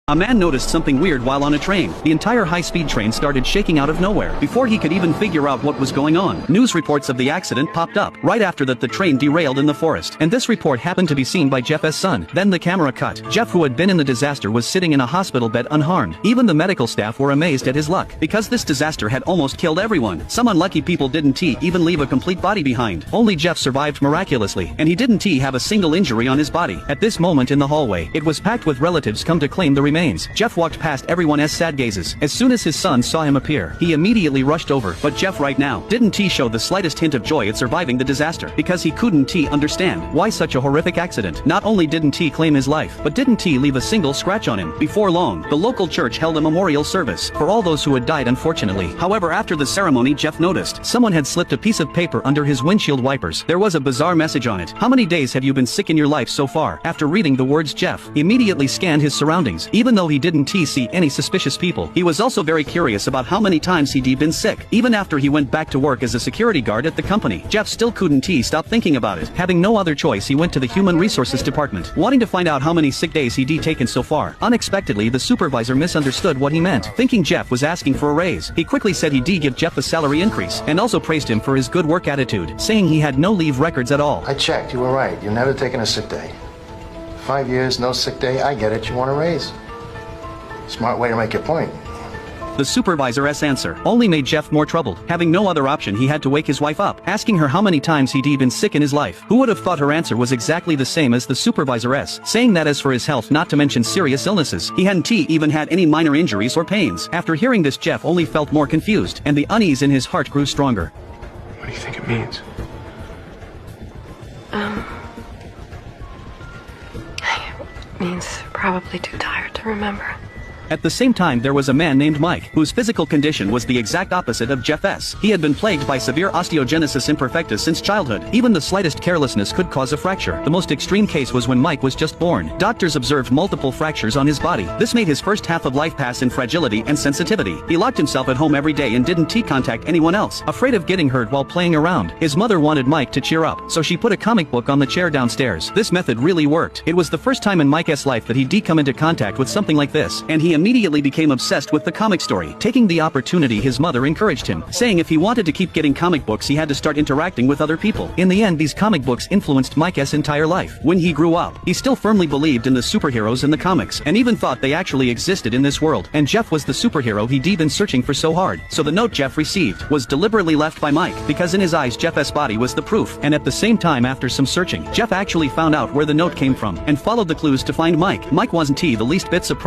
A man noticed something weird while on a train. The entire high-speed train started shaking out of nowhere. Before he could even figure out what was going on, news reports of the accident popped up. Right after that, the train derailed in the forest. And this report happened to be seen by Jeff's son. Then the camera cut. Jeff, who had been in the disaster, was sitting in a hospital bed unharmed. Even the medical staff were amazed at his luck, because this disaster had almost killed everyone. Some unlucky people didn't even leave a complete body behind. Only Jeff survived miraculously, and he didn't have a single injury on his body. At this moment in the hallway, it was packed with relatives come to claim the remains. Jeff walked past everyone as sad gazes. As soon as his son saw him appear, he immediately rushed over. But Jeff right now didn't show the slightest hint of joy at surviving the disaster, because he couldn't understand why such a horrific accident. Not only didn't he claim his life, but didn't leave a single scratch on him. Before long, the local church held a memorial service for all those who had died unfortunately. However, after the ceremony, Jeff noticed someone had slipped a piece of paper under his windshield wipers. There was a bizarre message on it. How many days have you been sick in your life so far? After reading the words, Jeff immediately scanned his surroundings. Even though he didn't see any suspicious people, he was also very curious about how many times he'd been sick. Even after he went back to work as a security guard at the company, Jeff still couldn't stop thinking about it. Having no other choice, he went to the human resources department, wanting to find out how many sick days he'd taken so far. Unexpectedly, the supervisor misunderstood what he meant, thinking Jeff was asking for a raise. He quickly said he'd give Jeff a salary increase, and also praised him for his good work attitude, saying he had no leave records at all. I checked, you were right. You've never taken a sick day. 5 years, no sick day, I get it, you want a raise. Smart way to make your point. The supervisor's answer only made Jeff more troubled. Having no other option, he had to wake his wife up, asking her how many times he'd been sick in his life. Who would have thought her answer was exactly the same as the supervisor's, saying that as for his health, not to mention serious illnesses, he hadn't even had any minor injuries or pains. After hearing this, Jeff only felt more confused, and the unease in his heart grew stronger. What do you think it means? It means probably too tired to remember. At the same time, there was a man named Mike, whose physical condition was the exact opposite of Jeff's. He had been plagued by severe osteogenesis imperfecta since childhood. Even the slightest carelessness could cause a fracture. The most extreme case was when Mike was just born. Doctors observed multiple fractures on his body. This made his first half of life pass in fragility and sensitivity. He locked himself at home every day and didn't contact anyone else, afraid of getting hurt while playing around. His mother wanted Mike to cheer up, so she put a comic book on the chair downstairs. This method really worked. It was the first time in Mike's life that he'd come into contact with something like this, and he immediately became obsessed with the comic story. Taking the opportunity, his mother encouraged him, saying if he wanted to keep getting comic books, he had to start interacting with other people. In the end, these comic books influenced Mike's entire life. When he grew up, he still firmly believed in the superheroes in the comics, and even thought they actually existed in this world. And Jeff was the superhero he'd been searching for so hard. So the note Jeff received was deliberately left by Mike, because in his eyes, Jeff's body was the proof. And at the same time, after some searching, Jeff actually found out where the note came from, and followed the clues to find Mike. Mike wasn't the least bit surprised.